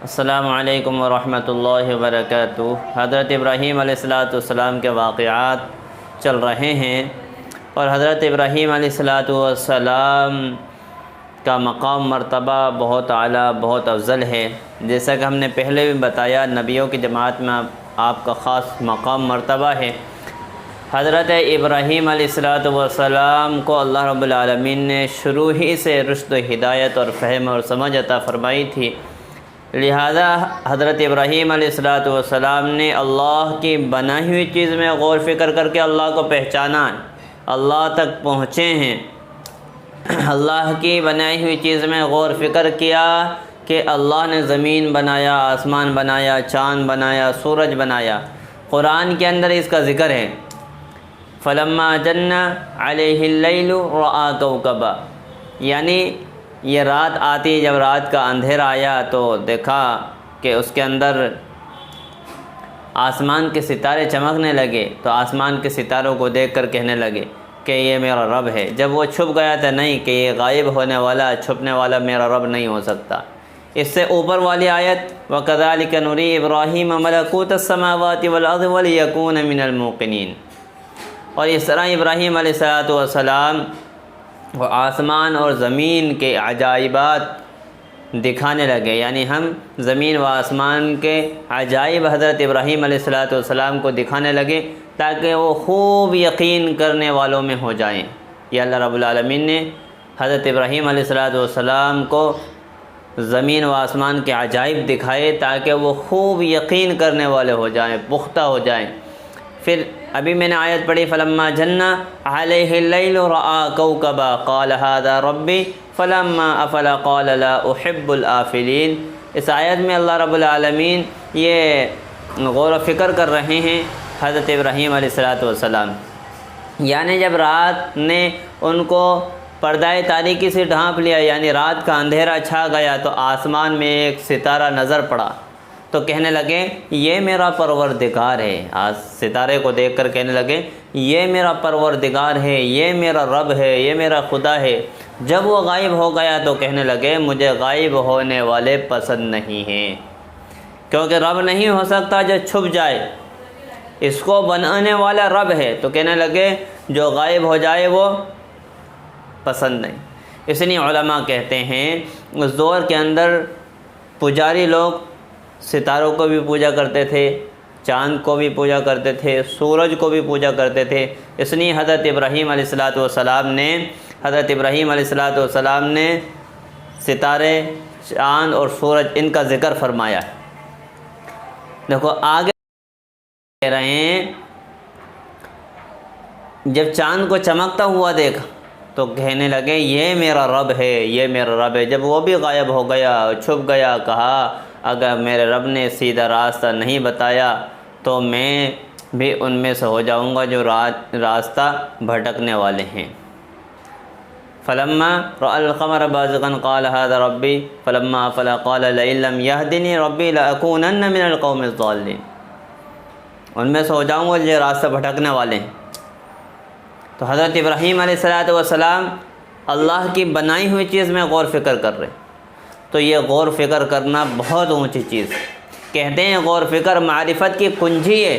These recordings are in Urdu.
السلام علیکم ورحمۃ اللہ وبرکاتہ۔ حضرت ابراہیم علیہ السلام کے واقعات چل رہے ہیں اور حضرت ابراہیم علیہ السلام کا مقام مرتبہ بہت اعلیٰ بہت افضل ہے۔ جیسا کہ ہم نے پہلے بھی بتایا، نبیوں کی جماعت میں آپ کا خاص مقام مرتبہ ہے۔ حضرت ابراہیم علیہ السلام کو اللہ رب العالمین نے شروع ہی سے رشد و ہدایت اور فہم اور سمجھ عطا فرمائی تھی، لہذا حضرت ابراہیم علیہ السلام نے اللہ کی بنائی ہوئی چیز میں غور فکر کر کے اللہ کو پہچانا، اللہ تک پہنچے ہیں۔ اللہ کی بنائی ہوئی چیز میں غور فکر کیا کہ اللہ نے زمین بنایا، آسمان بنایا، چاند بنایا، سورج بنایا۔ قرآن کے اندر اس کا ذکر ہے، فلما جن علیہ اللیل رأى کوکبا، یعنی یہ رات آتی، جب رات کا اندھیرا آیا تو دیکھا کہ اس کے اندر آسمان کے ستارے چمکنے لگے، تو آسمان کے ستاروں کو دیکھ کر کہنے لگے کہ یہ میرا رب ہے۔ جب وہ چھپ گیا تھا، نہیں کہ یہ غائب ہونے والا، چھپنے والا میرا رب نہیں ہو سکتا۔ اس سے اوپر والی آیت وَكَذَلِكَ نُرِي إِبْرَاهِيمَ مَلَكُوتَ السَّمَاوَاتِ وَالْأَرْضِ وَلِيَكُونَ مِنَ الْمُوقِنِينَ۔ اور اس طرح ابراہیم علیہ السلام وہ آسمان اور زمین کے عجائبات دکھانے لگے، یعنی ہم زمین و آسمان کے عجائب حضرت ابراہیم علیہ السلام کو دکھانے لگے تاکہ وہ خوب یقین کرنے والوں میں ہو جائیں۔ یہ اللہ رب العالمین نے حضرت ابراہیم علیہ السلام کو زمین و آسمان کے عجائب دکھائے تاکہ وہ خوب یقین کرنے والے ہو جائیں، پختہ ہو جائیں۔ پھر ابھی میں نے آیت پڑھی، فلما جن علیہ اللیل رأى کوکبا قال هذا ربی فلما افل قال لا احب الآفلین۔ اس آیت میں اللہ رب العالمین یہ غور و فکر کر رہے ہیں حضرت ابراہیم علیہ السلام، یعنی جب رات نے ان کو پردہ تاریکی سے ڈھانپ لیا، یعنی رات کا اندھیرا چھا گیا، تو آسمان میں ایک ستارہ نظر پڑا تو کہنے لگے یہ میرا پروردگار ہے۔ آج ستارے کو دیکھ کر کہنے لگے یہ میرا پروردگار ہے، یہ میرا رب ہے، یہ میرا خدا ہے۔ جب وہ غائب ہو گیا تو کہنے لگے مجھے غائب ہونے والے پسند نہیں ہیں، کیونکہ رب نہیں ہو سکتا جو چھپ جائے، اس کو بنانے والا رب ہے۔ تو کہنے لگے جو غائب ہو جائے وہ پسند نہیں۔ اس لیے علماء کہتے ہیں اس دور کے اندر پجاری لوگ ستاروں کو بھی پوجا کرتے تھے، چاند کو بھی پوجا کرتے تھے، سورج کو بھی پوجا کرتے تھے۔ اس لیے حضرت ابراہیم علیہ السلام نے ستارے، چاند اور سورج ان کا ذکر فرمایا۔ دیکھو آگے کہہ رہے ہیں جب چاند کو چمکتا ہوا دیکھا تو کہنے لگے یہ میرا رب ہے، یہ میرا رب ہے۔ جب وہ بھی غائب ہو گیا، چھپ گیا، کہا اگر میرے رب نے سیدھا راستہ نہیں بتایا تو میں بھی ان میں سے ہو جاؤں گا جو راستہ بھٹکنے والے ہیں۔ فلما رأى القمر بازغا قال هذا ربي فلما افل قال لئن لم يهدني ربي لأكونن من القوم الضالين۔ ان میں سے ہو جاؤں گا جو راستہ بھٹکنے والے ہیں۔ تو حضرت ابراہیم علیہ السلام اللہ کی بنائی ہوئی چیز میں غور فکر کر رہے، تو یہ غور فکر کرنا بہت اونچی چیز ہے۔ کہتے ہیں غور فکر معرفت کی کنجی ہے،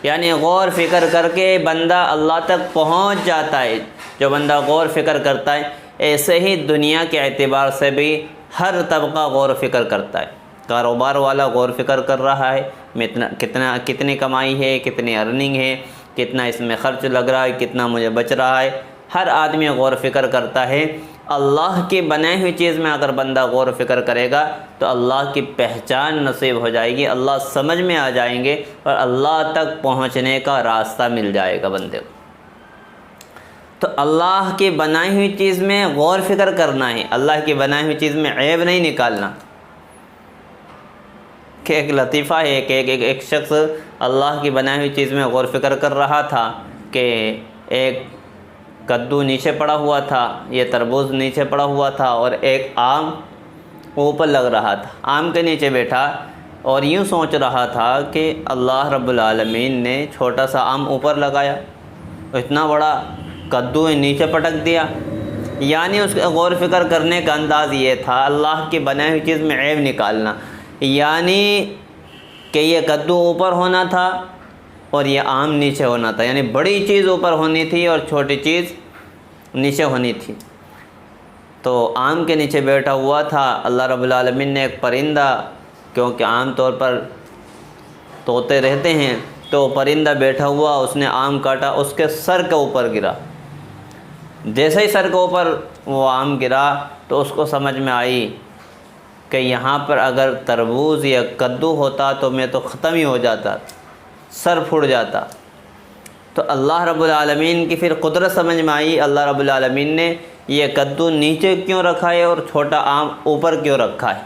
یعنی غور فکر کر کے بندہ اللہ تک پہنچ جاتا ہے۔ جو بندہ غور فکر کرتا ہے، ایسے ہی دنیا کے اعتبار سے بھی ہر طبقہ غور فکر کرتا ہے۔ کاروبار والا غور فکر کر رہا ہے کتنی کمائی ہے، کتنی ارننگ ہے، کتنا اس میں خرچ لگ رہا ہے، کتنا مجھے بچ رہا ہے۔ ہر آدمی غور فکر کرتا ہے۔ اللہ کی بنائی ہوئی چیز میں اگر بندہ غور و فکر کرے گا تو اللہ کی پہچان نصیب ہو جائے گی، اللہ سمجھ میں آ جائیں گے اور اللہ تک پہنچنے کا راستہ مل جائے گا بندے کو۔ تو اللہ کی بنائی ہوئی چیز میں غور فکر کرنا ہے، اللہ کی بنائی ہوئی چیز میں عیب نہیں نکالنا۔ کہ ایک لطیفہ ہے کہ ایک شخص اللہ کی بنائی ہوئی چیز میں غور فکر کر رہا تھا کہ ایک کدو نیچے پڑا ہوا تھا، یہ تربوز نیچے پڑا ہوا تھا اور ایک آم اوپر لگ رہا تھا۔ آم کے نیچے بیٹھا اور یوں سوچ رہا تھا کہ اللہ رب العالمین نے چھوٹا سا آم اوپر لگایا، اتنا بڑا کدو نیچے پٹک دیا۔ یعنی اس کا غور فکر کرنے کا انداز یہ تھا، اللہ کی بنائی ہوئی چیز میں عیب نکالنا یعنی کہ یہ کدو اوپر ہونا تھا اور یہ آم نیچے ہونا تھا، یعنی بڑی چیز اوپر ہونی تھی اور چھوٹی چیز نیچے ہونی تھی۔ تو آم کے نیچے بیٹھا ہوا تھا اللہ رب العالمین نے ایک پرندہ، کیونکہ عام طور پر طوطے رہتے ہیں، تو پرندہ بیٹھا ہوا، اس نے آم کاٹا، اس کے سر کے اوپر گرا۔ جیسے ہی سر کے اوپر وہ آم گرا تو اس کو سمجھ میں آئی کہ یہاں پر اگر تربوز یا کدو ہوتا تو میں تو ختم ہی ہو جاتا، سر پھوٹ جاتا۔ تو اللہ رب العالمین کی پھر قدرت سمجھ میں آئی، اللہ رب العالمین نے یہ کدو نیچے کیوں رکھا ہے اور چھوٹا آم اوپر کیوں رکھا ہے۔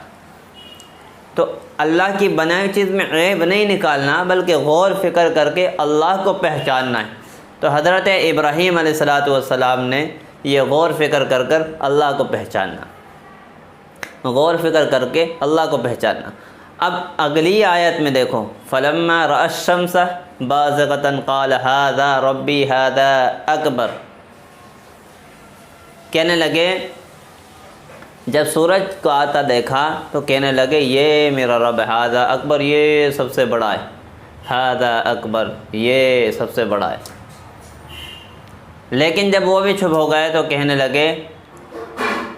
تو اللہ کی بنائی چیز میں عیب نہیں نکالنا، بلکہ غور فکر کر کے اللہ کو پہچاننا ہے۔ تو حضرت ابراہیم علیہ السلام نے یہ غور فکر کر کر اللہ کو پہچاننا، غور فکر کر کے اللہ کو پہچاننا۔ اب اگلی آیت میں دیکھو، فلما رأى الشمس بازغة قال هذا ربي هذا اکبر، کہنے لگے جب سورج کو آتا دیکھا تو کہنے لگے یہ میرا رب ہے، هذا اکبر، یہ سب سے بڑا ہے، هذا اکبر، یہ سب سے بڑا ہے۔ لیکن جب وہ بھی چھپ ہو گئے تو کہنے لگے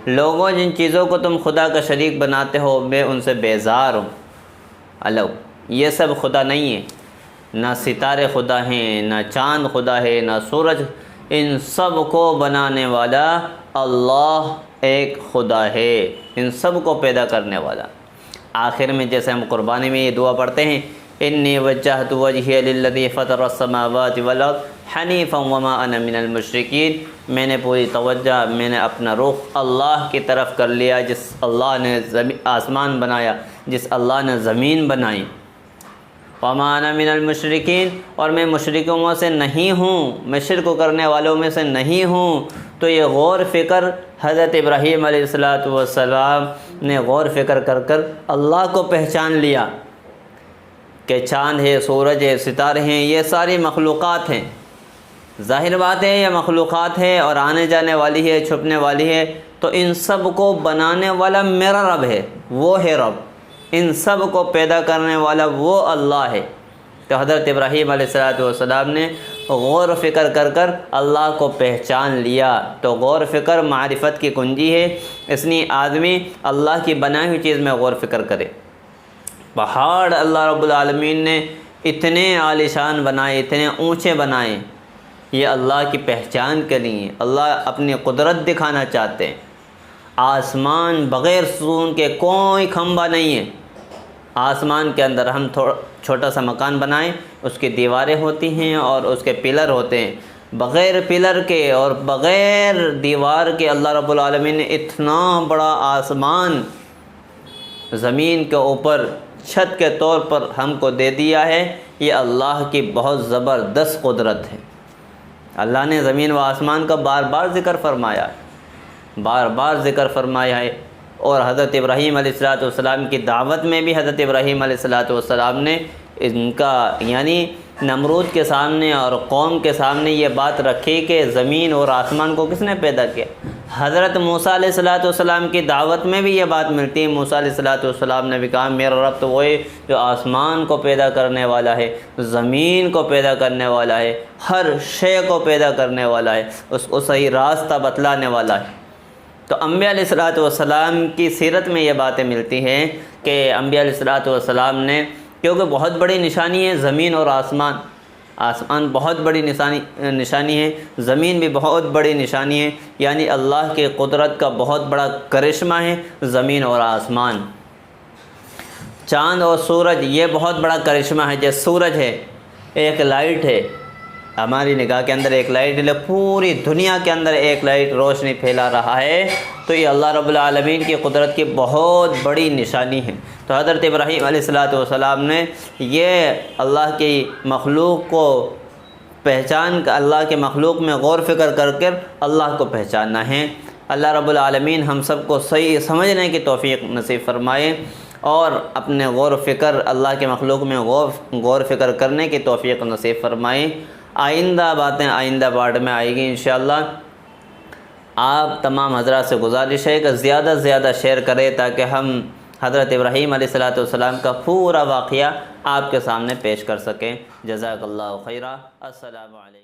لوگوں جن چیزوں کو تم خدا کا شریک بناتے ہو میں ان سے بیزار ہوں۔ الو، یہ سب خدا نہیں ہے، نہ ستارے خدا ہیں، نہ چاند خدا ہے، نہ سورج، ان سب کو بنانے والا اللہ ایک خدا ہے، ان سب کو پیدا کرنے والا۔ آخر میں جیسے ہم قربانی میں یہ دعا پڑھتے ہیں، انی وجہت وجہی للذی فطر السماوات والارض حنیفا وما انا من المشرکین، میں نے پوری توجہ، میں نے اپنا رخ اللہ کی طرف کر لیا جس اللہ نے آسمان بنایا، جس اللہ نے زمین بنائی۔ وما انا من المشرکین، اور میں مشرکوں سے نہیں ہوں، میں شرک کرنے والوں میں سے نہیں ہوں۔ تو یہ غور فکر حضرت ابراہیم علیہ السلام نے غور فکر کر کر اللہ کو پہچان لیا کہ چاند ہے، سورج ہے، ستارے ہیں، یہ ساری مخلوقات ہیں۔ ظاہر بات ہے یہ مخلوقات ہے اور آنے جانے والی ہے، چھپنے والی ہے، تو ان سب کو بنانے والا میرا رب ہے، وہ ہے رب، ان سب کو پیدا کرنے والا وہ اللہ ہے۔ تو حضرت ابراہیم علیہ السلام نے غور و فکر کر کر اللہ کو پہچان لیا۔ تو غور و فکر معرفت کی کنجی ہے، اس لیے آدمی اللہ کی بنائی ہوئی چیز میں غور و فکر کرے۔ پہاڑ اللہ رب العالمین نے اتنے عالیشان بنائے، اتنے اونچے بنائے، یہ اللہ کی پہچان کے لیے، اللہ اپنی قدرت دکھانا چاہتے ہیں۔ آسمان بغیر ستون کے کوئی کھمبا نہیں ہے، آسمان کے اندر ہم چھوٹا سا مکان بنائیں، اس کی دیواریں ہوتی ہیں اور اس کے پلر ہوتے ہیں، بغیر پلر کے اور بغیر دیوار کے اللہ رب العالمین نے اتنا بڑا آسمان زمین کے اوپر چھت کے طور پر ہم کو دے دیا ہے۔ یہ اللہ کی بہت زبردست قدرت ہے۔ اللہ نے زمین و آسمان کا بار بار ذکر فرمایا ہے، بار بار ذکر فرمایا ہے، اور حضرت ابراہیم علیہ السلام کی دعوت میں بھی حضرت ابراہیم علیہ السلام نے ان کا یعنی نمرود کے سامنے اور قوم کے سامنے یہ بات رکھی کہ زمین اور آسمان کو کس نے پیدا کیا۔ حضرت موسیٰ علیہ السلام کی دعوت میں بھی یہ بات ملتی ہے، موسیٰ علیہ السلام نے بھی کہا میرا رب تو وہ ہے جو آسمان کو پیدا کرنے والا ہے، زمین کو پیدا کرنے والا ہے، ہر شے کو پیدا کرنے والا ہے، اس کو صحیح راستہ بتلانے والا ہے۔ تو انبیاء علیہ السلام کی سیرت میں یہ باتیں ملتی ہیں کہ انبیاء علیہ السلام نے، کیونکہ بہت بڑی نشانی ہے زمین اور آسمان، آسمان بہت بڑی نشانی ہے، زمین بھی بہت بڑی نشانی ہے، یعنی اللہ کی قدرت کا بہت بڑا کرشمہ ہے زمین اور آسمان۔ چاند اور سورج یہ بہت بڑا کرشمہ ہے، جیسے سورج ہے ایک لائٹ ہے، ہماری نگاہ کے اندر ایک لائٹ ہے، پوری دنیا کے اندر ایک لائٹ روشنی پھیلا رہا ہے، تو یہ اللہ رب العالمین کی قدرت کی بہت بڑی نشانی ہے۔ تو حضرت ابراہیم علیہ السلام نے یہ اللہ کی مخلوق کو پہچان کر، اللہ کے مخلوق میں غور فکر کر کر اللہ کو پہچاننا ہے۔ اللہ رب العالمین ہم سب کو صحیح سمجھنے کی توفیق نصیب فرمائے اور اپنے غور و فکر اللہ کے مخلوق میں غور فکر کرنے کی توفیق نصیب فرمائے۔ آئندہ باتیں آئندہ پارٹ میں آئے گی انشاءاللہ۔ آپ تمام حضرات سے گزارش ہے کہ زیادہ سے زیادہ شیئر کریں تاکہ ہم حضرت ابراہیم علیہ السلام کا پورا واقعہ آپ کے سامنے پیش کر سکیں۔ جزاک اللہ خیرہ۔ السلام علیکم۔